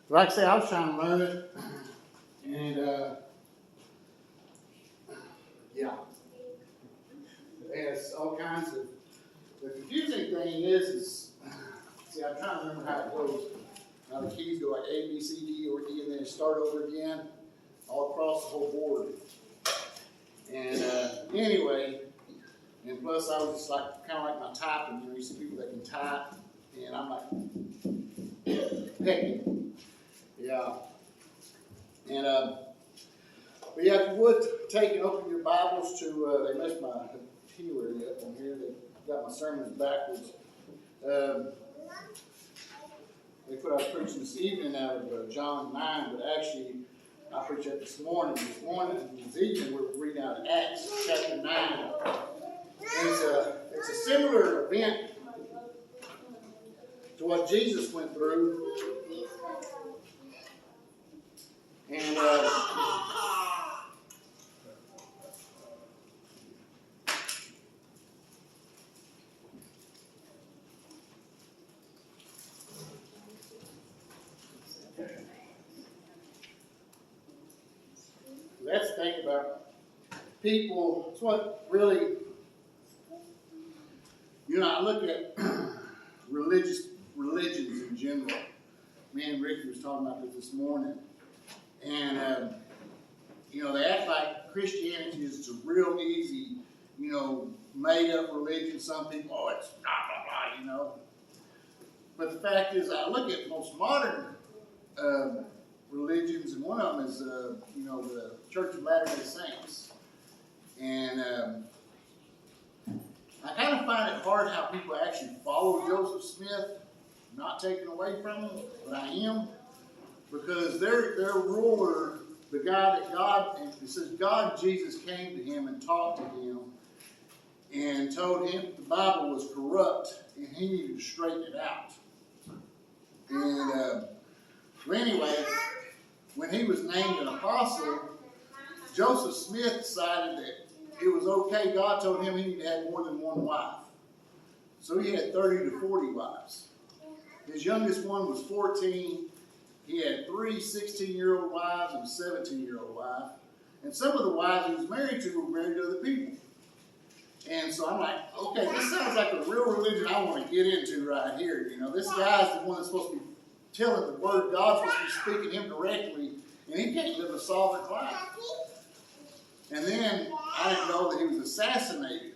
Like I say, I was trying to learn it, and yeah, there's all kinds of. The confusing thing is see, I'm trying to remember how it goes. Now the keys go like A, B, C, D, or E, and then start over again, all across the whole board. And anyway, and plus I was just like kind of like my typing. You know, you see people that can type, and I'm like picking. Yeah. And but yeah, if you would take and open your Bibles to, they messed my itinerary up on here. They got my sermons backwards. They put out preaching this evening out of John 9, but actually I preached that this morning. This evening, we're reading out of Acts chapter 9. And it's a similar event to what Jesus went through. And that's the thing about people. It's what really, you know, I look at religions in general. Me and Ricky was talking about this morning. And, you know, they act like Christianity is a real easy, you know, made up religion. Some people, oh, it's blah, blah, blah, you know. But the fact is, I look at most modern religions, and one of them is, you know, the Church of Latter-day Saints. And I kind of find it hard how people actually follow Joseph Smith, not taken away from him, but I am. Because their ruler, the guy that God, it says God, Jesus came to him and talked to him and told him the Bible was corrupt and he needed to straighten it out. And well, anyway, when he was named an apostle, Joseph Smith decided that it was okay. God told him he needed to have more than one wife. So he had 30 to 40 wives. His youngest one was 14. He had 3 16-year-old wives and a 17-year-old wife. And some of the wives he was married to were married to other people. And so I'm like, okay, this sounds like a real religion I want to get into right here. You know, this guy's the one that's supposed to be telling the word. God's supposed to be speaking to him directly, and he can't live a solid life. And then I didn't know that he was assassinated.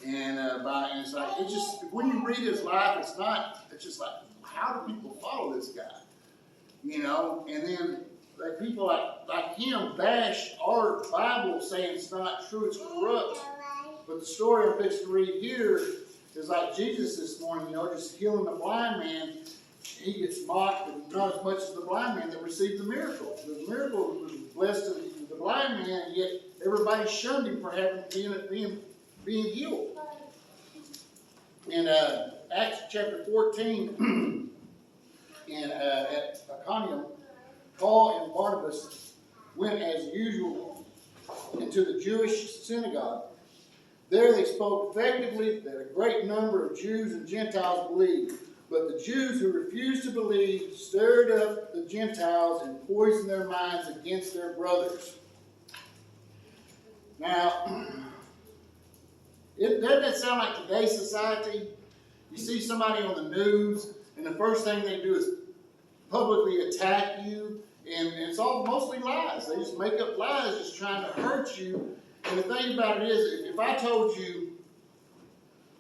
And it's like, it's just, when you read his life, it's just like, how do people follow this guy? You know, and then like people like him bash our Bible saying it's not true, it's corrupt. But the story I'm fixing to read here is like Jesus this morning, you know, just healing the blind man. He gets mocked, and not as much as the blind man that received the miracle. The miracle was blessed to the blind man, and yet everybody shunned him for being healed. In Acts chapter 14, at Iconium, Paul and Barnabas went as usual into the Jewish synagogue. There they spoke effectively that a great number of Jews and Gentiles believed. But the Jews who refused to believe stirred up the Gentiles and poisoned their minds against their brothers. Now, doesn't that sound like today's society? You see somebody on the news, and the first thing they do is publicly attack you, and it's all mostly lies. They just make up lies just trying to hurt you. And the thing about it is, if I told you,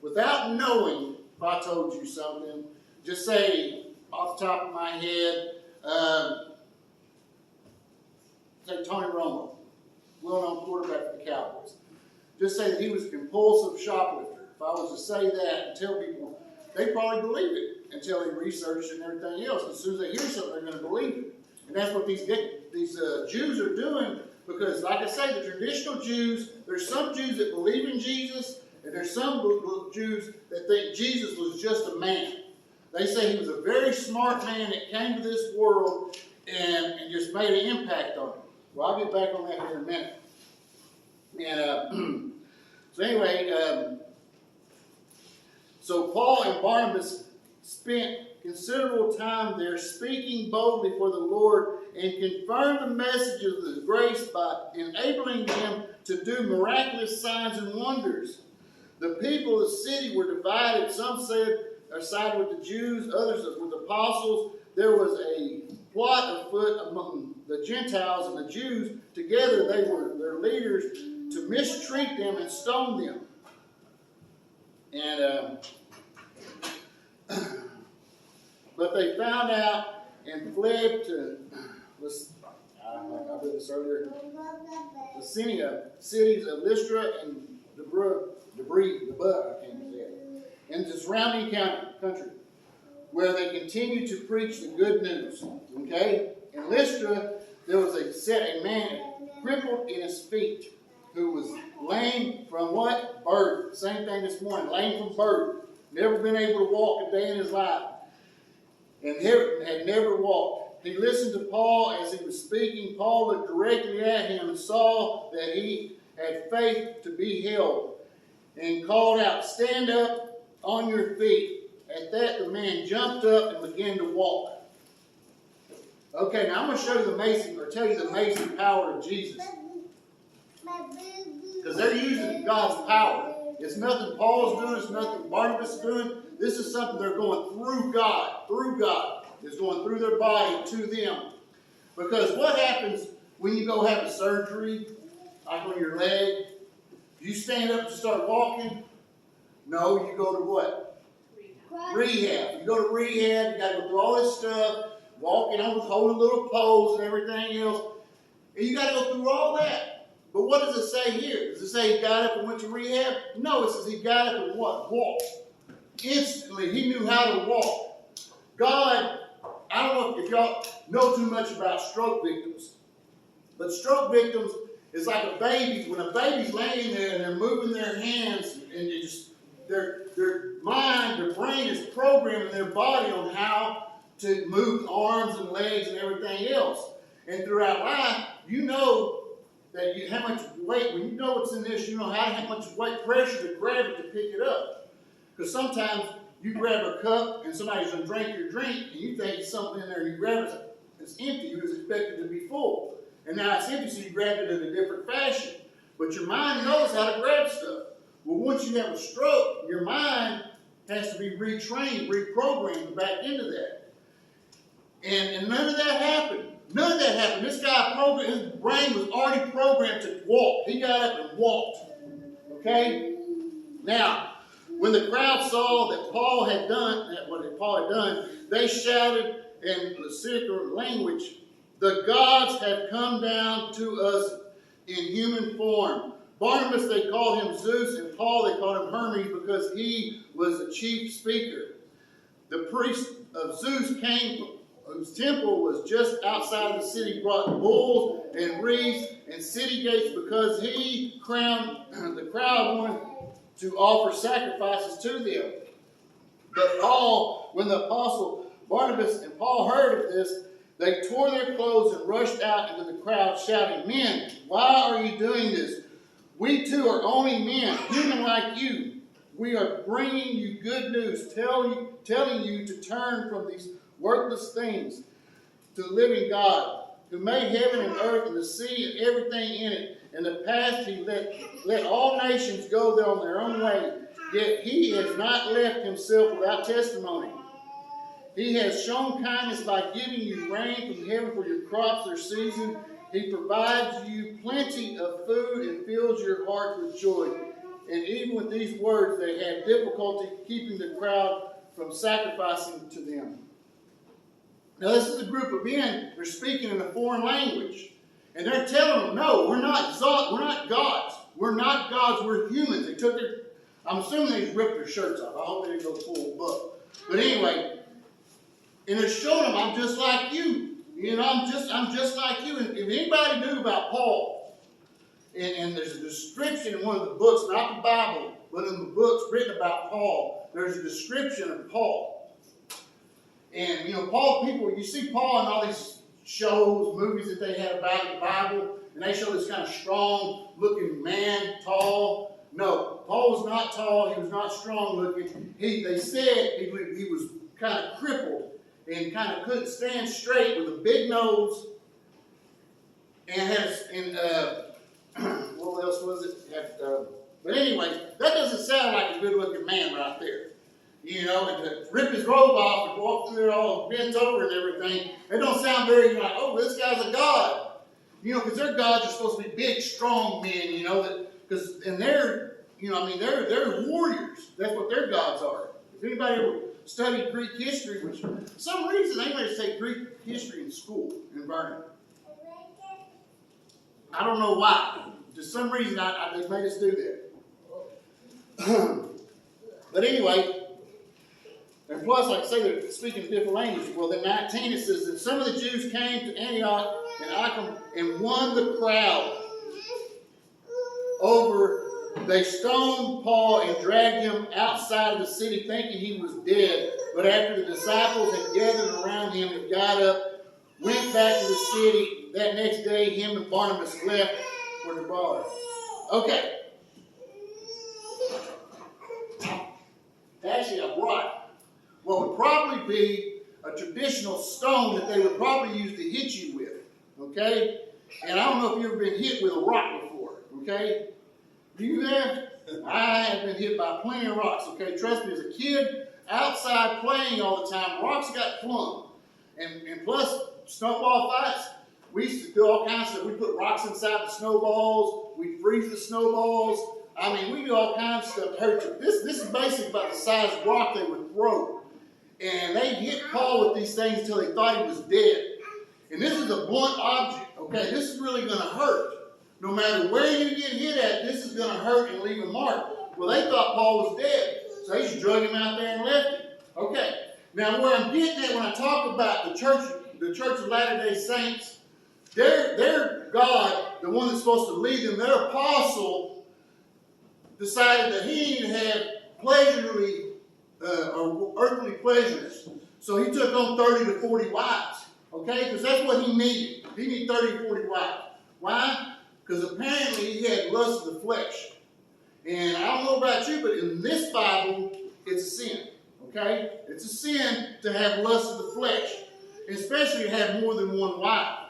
without knowing, if I told you something, just say, off the top of my head, say Tony Romo, well-known quarterback for the Cowboys. Just say that he was a compulsive shoplifter. If I was to say that and tell people, they probably believe it until they research and everything else. As soon as they hear something, they're going to believe it. And that's what these Jews are doing, because, like I say, the traditional Jews, there's some Jews that believe in Jesus, and there's some Jews that think Jesus was just a man. They say he was a very smart man that came to this world and just made an impact on it. Well, I'll get back on that here in a minute. And so anyway, so Paul and Barnabas spent considerable time there, speaking boldly for the Lord, and confirmed the messages of the grace by enabling them to do miraculous signs and wonders. The people of the city were divided. Some sided with the Jews, others with the apostles. There was a plot afoot among the Gentiles and the Jews. Together they were their leaders to mistreat them and stone them. And but they found out and fled to, I read this earlier, the cities of Lystra and Debris, I can't say it, and the surrounding country, where they continued to preach the good news. Okay? In Lystra, there was a man crippled in his feet, who was lame from what? Birth. Same thing this morning, lame from birth. Never been able to walk a day in his life. And had never walked. He listened to Paul as he was speaking. Paul looked directly at him and saw that he had faith to be healed, and called out, "Stand up on your feet." At that, the man jumped up and began to walk. Okay, now I'm going to show you tell you the amazing power of Jesus. Because they're using God's power. It's nothing Paul's doing. It's nothing Barnabas is doing. This is something they're going through God. Through God. It's going through their body to them. Because what happens when you go have a surgery, like on your leg? You stand up and start walking? No, you go to what? Rehab. You go to rehab. You got to go through all this stuff. Walking on, holding little poles and everything else. And you got to go through all that. But what does it say here? Does it say he got up and went to rehab? No, it says he got up and what? Walked. Instantly, he knew how to walk. God, I don't know if y'all know too much about stroke victims, but stroke victims is like a baby. When a baby's laying there and they're moving their hands, and their mind, their brain is programming their body on how to move arms and legs and everything else. And throughout life, you know that how much weight, when you know what's in this, you know how much weight pressure to grab it to pick it up. Because sometimes you grab a cup and somebody's going to drink your drink and you think it's something in there, you grab it, it's empty, you was expected to be full. And now it's empty, so you grab it in a different fashion. But your mind knows how to grab stuff. Well, once you have a stroke, your mind has to be retrained, reprogrammed back into that. And none of that happened. None of that happened. This guy, his brain was already programmed to walk. He got up and walked. Okay? Now, when the crowd saw that Paul had done, they shouted in the Syriac language, "The gods have come down to us in human form." Barnabas, they called him Zeus, and Paul, they called him Hermes because he was the chief speaker. The priest of Zeus came, whose temple was just outside of the city, brought bulls and wreaths and city gates because the crowd wanted to offer sacrifices to them. But Paul, when the apostle Barnabas and Paul heard of this, they tore their clothes and rushed out into the crowd shouting, "Men, why are you doing this? We too are only men, human like you. We are bringing you good news, telling you to turn from these worthless things to the living God, who made heaven and earth and the sea and everything in it. In the past he let all nations go there on their own way, yet he has not left himself without testimony. He has shown kindness by giving you rain from heaven for your crops their season. He provides you plenty of food and fills your heart with joy." And even with these words, they had difficulty keeping the crowd from sacrificing to them. Now, this is a group of men. They're speaking in a foreign language. And they're telling them, no, we're not gods. We're not gods. We're humans. I'm assuming they just ripped their shirts off. I hope they didn't go full buck. But anyway, and they're showing them, I'm just like you. I'm just like you. And if anybody knew about Paul, and there's a description in one of the books, not the Bible, but in the books written about Paul, there's a description of Paul. And, Paul, you see Paul in all these shows, movies that they had about the Bible, and they show this kind of strong-looking man, tall. No, Paul was not tall. He was not strong-looking. They said he was kind of crippled and kind of couldn't stand straight with a big nose and what else was it? But anyway, that doesn't sound like a good-looking man right there. You know, and to rip his robe off and walk through there all bent over and everything, it don't sound very like, oh, this guy's a god. You know, because their gods are supposed to be big, strong men, you know, and they're, you know, I mean, they're warriors. That's what their gods are. If anybody ever studied Greek history, which for some reason they made us take Greek history in school in Vernon. I don't know why. For some reason they made us do that. But anyway, and plus, like I say, they're speaking different languages. Well, in 19 it says that some of the Jews came to Antioch and Iconium and won the crowd over. They stoned Paul and dragged him outside of the city thinking he was dead. But after the disciples had gathered around him and got up, went back to the city. That next day, him and Barnabas left for the bar. Okay. Actually, I brought what would probably be a traditional stone that they would probably use to hit you with. Okay? And I don't know if you've ever been hit with a rock before. Okay? Do you have? I have been hit by plenty of rocks. Okay? Trust me, as a kid, outside playing all the time, rocks got flung. And plus, snowball fights, we used to do all kinds of stuff. We put rocks inside the snowballs. We freeze the snowballs. I mean, we do all kinds of stuff to hurt you. This is basically about the size of rock they would throw. And they hit Paul with these things until they thought he was dead. And this is a blunt object, okay? This is really going to hurt. No matter where you get hit at, this is going to hurt and leave a mark. Well, they thought Paul was dead. So they just drug him out there and left him. Okay. Now, where I'm getting at when I talk about the Church of Latter-day Saints, their God, the one that's supposed to lead them, their apostle, decided that he needed to have pleasurely or earthly pleasures. So he took on 30 to 40 wives. Okay? Because that's what he needed. He needed 30 to 40 wives. Why? Because apparently he had lust of the flesh. And I don't know about you, but in this Bible, it's a sin. Okay? It's a sin to have lust of the flesh. Especially to have more than one wife.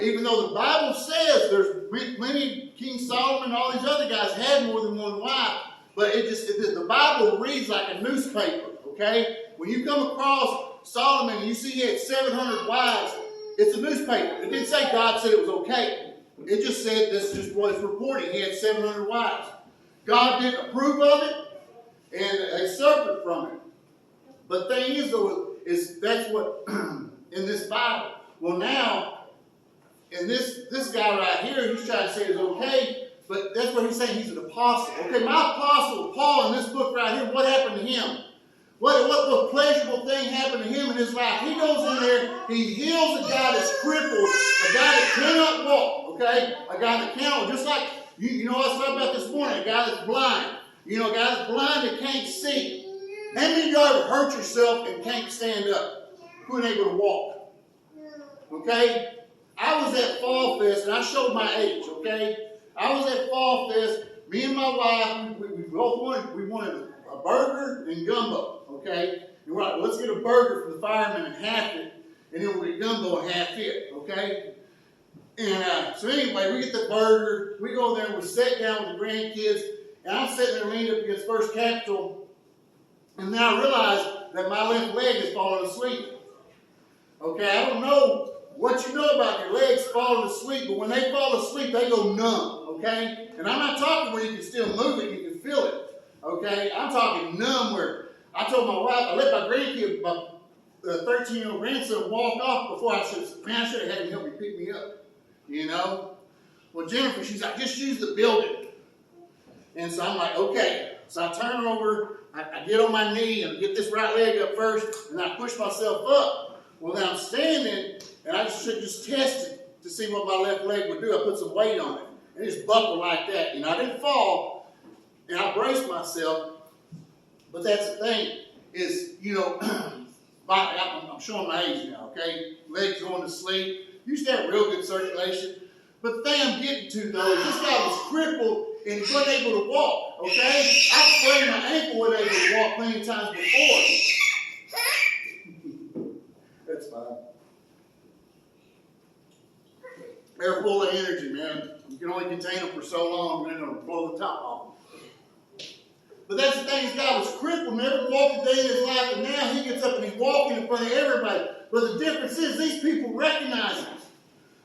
Even though the Bible says there's plenty, King Solomon and all these other guys had more than one wife, but the Bible reads like a newspaper, okay? When you come across Solomon and you see he had 700 wives, it's a newspaper. It didn't say God said it was okay. It just said this is what it's reporting. He had 700 wives. God didn't approve of it, and they suffered from it. But the thing is, though, that's what in this Bible. Well, now, and this guy right here, he's trying to say it's okay, but that's what he's saying. He's an apostle. Okay, my apostle, Paul, in this book right here, what happened to him? What pleasurable thing happened to him in his life? He goes in there, he heals a guy that's crippled, a guy that cannot walk, okay? A guy that cannot walk. Just like, you know what I was talking about this morning, a guy that's blind. You know, a guy that's blind that can't see. How many of you ever hurt yourself and can't stand up? Who ain't able to walk? Okay? I was at Fall Fest, and I showed my age, okay? I was at Fall Fest. Me and my wife, we both wanted a burger and gumbo, okay? And we're like, let's get a burger from the fireman and half it, and then we'll get gumbo and half it, okay? And so anyway, we get the burger. We go there, and we sit down with the grandkids, and I'm sitting there leaning up against First Capital, and then I realize that my left leg is falling asleep. Okay, I don't know what you know about your legs falling asleep, but when they fall asleep, they go numb, okay? And I'm not talking where you can still move it, you can feel it, okay? I'm talking numb where I told my wife, I let my grandkid, my 13-year-old grandson walk off before I should have had him help me pick me up, you know? Well, Jennifer, she's like, just use the building. And so I'm like, okay. So I turn over, I get on my knee and get this right leg up first, and I push myself up. Well, then I'm standing, and I should just test it to see what my left leg would do. I put some weight on it, and it just buckled like that. You know, I didn't fall, and I braced myself. But that's the thing, is, you know, I'm showing my age now, okay? Legs going to sleep. Used to have real good circulation. But the thing I'm getting to, though, is this guy was crippled, and he wasn't able to walk, okay? I sprained my ankle, wasn't able to walk plenty of times before. They're full of energy, man. You can only contain them for so long, and they're going to blow the top off. But that's the thing, this guy was crippled, never walked a day in his life, and now he gets up and he's walking in front of everybody. But the difference is these people recognize him.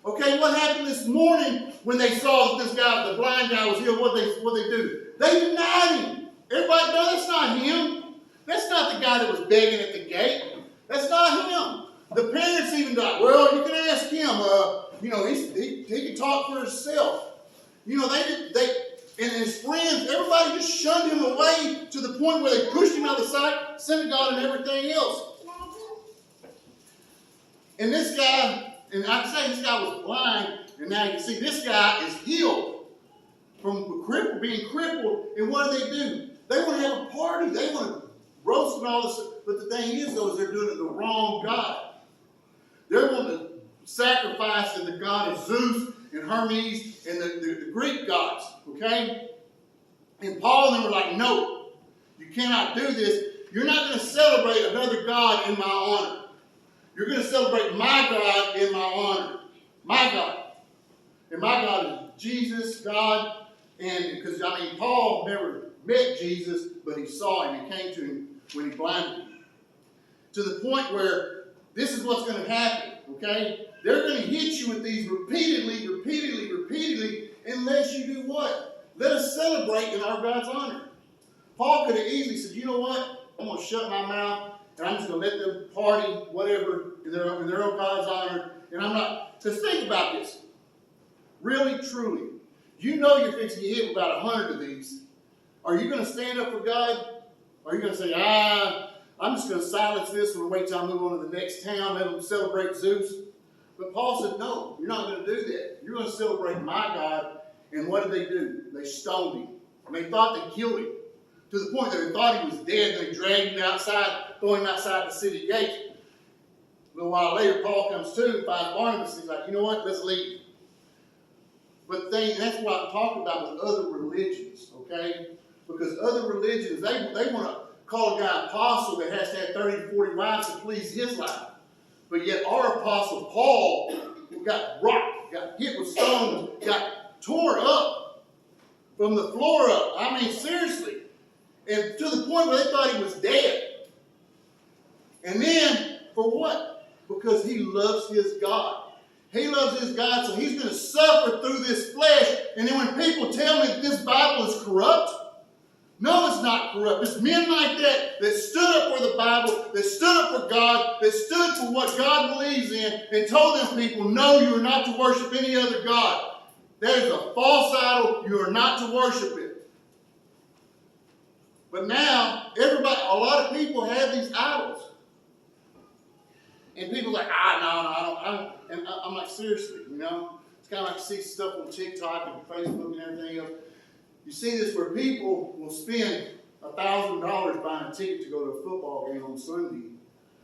Okay, what happened this morning when they saw that this guy, the blind guy, was healed? What they do? They denied him. Everybody, no, that's not him. That's not the guy that was begging at the gate. That's not him. The parents even thought, well, you can ask him. He can talk for himself. And his friends, everybody just shunned him away to the point where they pushed him out of the synagogue and everything else. And this guy, and I say this guy was blind, and now you can see this guy is healed from being crippled. And what do? They want to have a party. They want to roast and all this. But the thing is, though, is they're doing it to the wrong God. They're wanting to sacrifice to the god of Zeus and Hermes and the Greek gods. Okay? And Paul and them were like, no, you cannot do this. You're not going to celebrate another god in my honor. You're going to celebrate my God in my honor. My God. And my God is Jesus, God. And because, Paul never met Jesus, but he saw him. He came to him when he blinded him. To the point where this is what's going to happen. Okay? They're going to hit you with these repeatedly, unless you do what? Let us celebrate in our God's honor. Paul could have easily said, you know what? I'm going to shut my mouth. And I'm just going to let them party, whatever, in their own God's honor. And I'm not. Because think about this. Really, truly. You know you're fixing to get hit with about 100 of these. Are you going to stand up for God? Or are you going to say, I'm just going to silence this and wait till I move on to the next town, let them celebrate Zeus? But Paul said, no, you're not going to do that. You're going to celebrate my God. And what did they do? They stoned him. And they thought they killed him. To the point that they thought he was dead, and they dragged him outside, throwing him outside the city gate. A little while later, Paul comes to and finds Barnabas, and he's like, you know what, let's leave. But that's what I'm talking about with other religions, okay? Because other religions, they want to call a guy apostle that has to have 30 to 40 wives to please his life. But yet our apostle Paul got rocked, got hit with stones, got torn up from the floor up. Seriously. And to the point where they thought he was dead. And then, for what? Because he loves his God. He loves his God, so he's going to suffer through this flesh. And then when people tell me that this Bible is corrupt, no, it's not corrupt. It's men like that stood up for the Bible, that stood up for God, that stood for what God believes in, and told them people, no, you are not to worship any other God. That is a false idol. You are not to worship it. But now, a lot of people have these idols. And people are like, no, I don't. And I'm like, seriously, It's kind of like you see stuff on TikTok and Facebook and everything else. You see this where people will spend $1,000 buying a ticket to go to a football game on Sunday.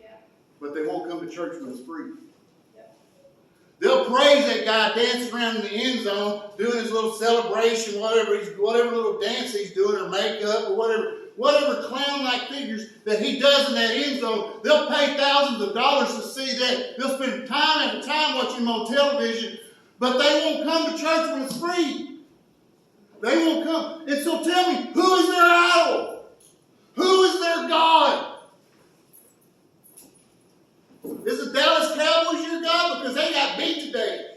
Yeah. But they won't come to church when it's free. Yeah. They'll praise that guy dancing around in the end zone, doing his little celebration, whatever little dance he's doing, or makeup, or whatever clown-like figures that he does in that end zone. They'll pay thousands of dollars to see that. They'll spend time after time watching him on television, but they won't come to church when it's free. They won't come. And so tell me, who is their idol? Who is their God? Is the Dallas Cowboys your God? Because they got beat today.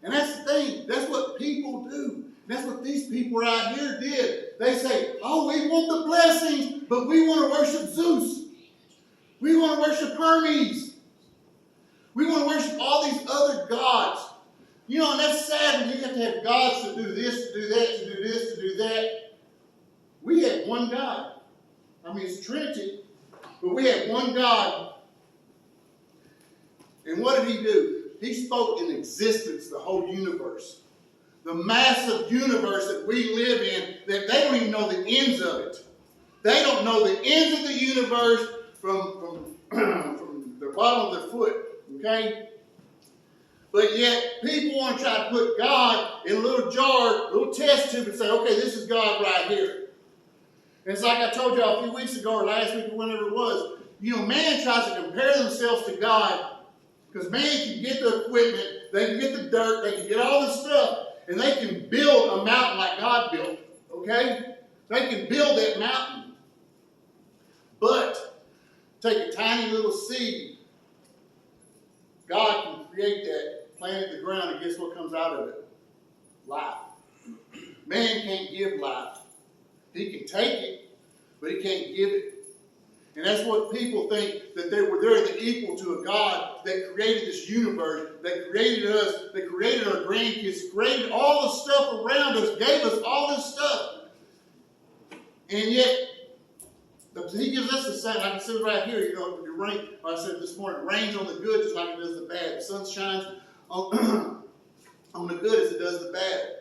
And that's the thing. That's what people do. That's what these people out here did. They say, we want the blessings, but we want to worship Zeus. We want to worship Hermes. We want to worship all these other gods. And that's sad when you have to have gods to do this, to do that, to do this, to do that. We have one God. It's Trinity, but we have one God. And what did he do? He spoke in existence the whole universe. The massive universe that we live in, that they don't even know the ends of it. They don't know the ends of the universe from the bottom of their foot. Okay? But yet, people want to try to put God in a little jar, a little test tube, and say, okay, this is God right here. And it's like I told y'all a few weeks ago, or last week, or whenever it was, man tries to compare themselves to God because man can get the equipment, they can get the dirt, they can get all this stuff, and they can build a mountain like God built. Okay? They can build that mountain. But take a tiny little seed. God can create that, plant it in the ground, and guess what comes out of it? Life. Man can't give life. He can take it, but he can't give it. And that's what people think, that they're the equal to a God that created this universe, that created us, that created our grandkids, created all the stuff around us, gave us all this stuff. And yet, he gives us the same. I can see right here, the rain, like I said this morning, it rains on the good just like it does the bad. The sun shines on, on the good as it does the bad.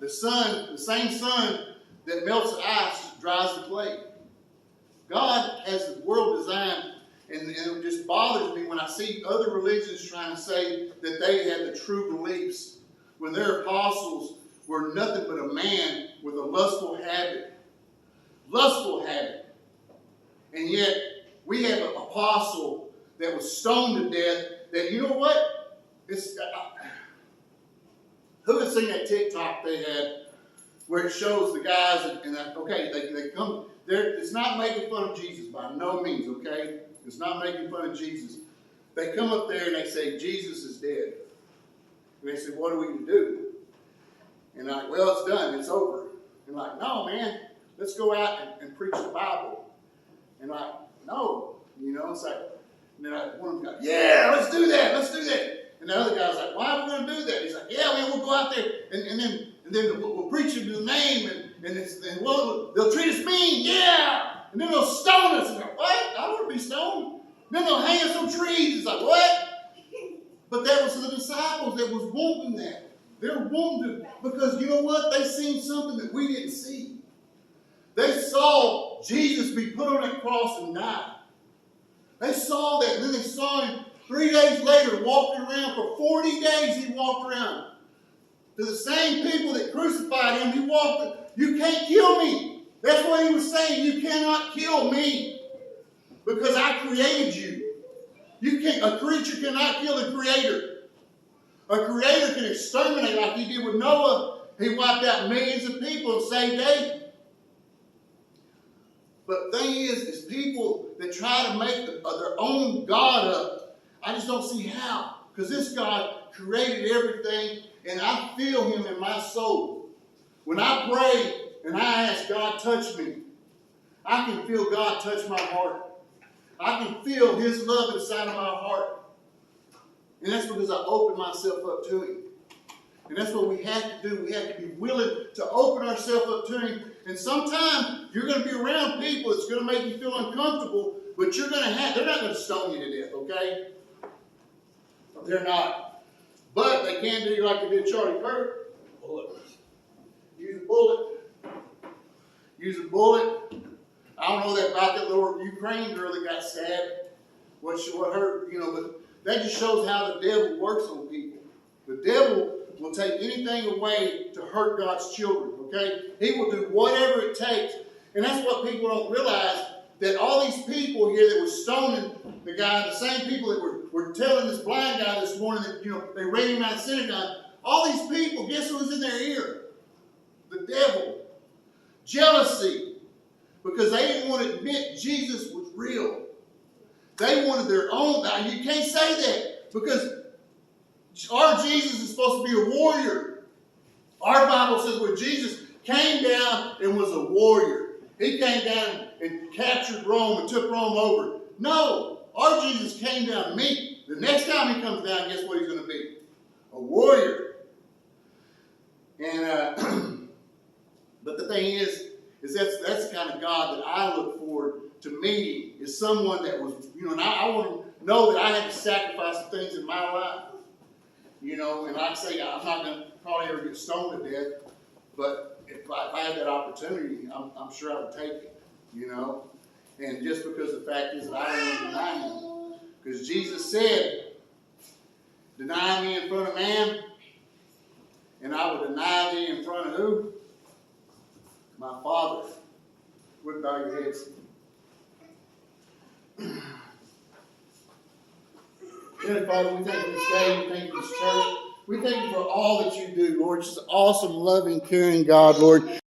The sun, the same sun that melts the ice dries the clay. God has the world designed, and it just bothers me when I see other religions trying to say that they had the true beliefs when their apostles were nothing but a man with a lustful habit. Lustful habit. And yet, we have an apostle that was stoned to death that, you know what? Who has seen that TikTok they had where it shows the guys, they come, it's not making fun of Jesus by no means, okay? It's not making fun of Jesus. They come up there and they say, Jesus is dead. And they say, what are we going to do? And I'm like, well, it's done. It's over. And like, no, man, let's go out and preach the Bible. And like, no, it's like, and then one of them goes, yeah, let's do that. And the other guy's like, why are we going to do that? He's like, yeah, man, we'll go out there and then we'll preach in the name and they'll treat us mean, yeah. And then they'll stone us. And like, what? I don't want to be stoned. Then they'll hang us on trees. It's like, what? But that was the disciples that was wanting that. They're wanting because you know what? They seen something that we didn't see. They saw Jesus be put on that cross and die. They saw that, and then they saw him 3 days later walking around. For 40 days he walked around. To the same people that crucified him, he walked, you can't kill me. That's what he was saying. You cannot kill me because I created you. A creature cannot kill a creator. A creator can exterminate like he did with Noah. He wiped out millions of people and saved 8. But the thing is people that try to make their own God up, I just don't see how. Because this God created everything, and I feel him in my soul. When I pray and I ask God, touch me, I can feel God touch my heart. I can feel his love inside of my heart. And that's because I open myself up to him. And that's what we have to do. We have to be willing to open ourselves up to him. And sometimes you're going to be around people that's going to make you feel uncomfortable, but they're not going to stone you to death, okay? They're not. But they can do like they did Charlie Kirk. Use a bullet. Use a bullet. I don't know about that little Ukraine girl that got stabbed. What hurt, but that just shows how the devil works on people. The devil will take anything away to hurt God's children, okay? He will do whatever it takes. And that's what people don't realize, that all these people here that were stoning the guy, the same people that were telling this blind guy this morning that, they ran him out of the synagogue, all these people, guess who was in their ear? The devil. Jealousy. Because they didn't want to admit Jesus was real. They wanted their own. Now, you can't say that because our Jesus is supposed to be a warrior. Our Bible says where Jesus came down and was a warrior. He came down and captured Rome and took Rome over. No, our Jesus came down meek. The next time he comes down, guess what he's going to be? A warrior. And but the thing is that's the kind of God that I look forward to meeting, is someone that was, and I want to know that I had to sacrifice some things in my life. And like I say, I'm not going to probably ever get stoned to death, but if I had that opportunity, I'm sure I would take it, And just because the fact is that I don't want to deny him. Because Jesus said, deny me in front of man, and I will deny thee in front of who? My Father. Would bow your heads. Dear Father, we thank you for this day. We thank you for this church. We thank you for all that you do, Lord. Just an awesome, loving, caring God, Lord.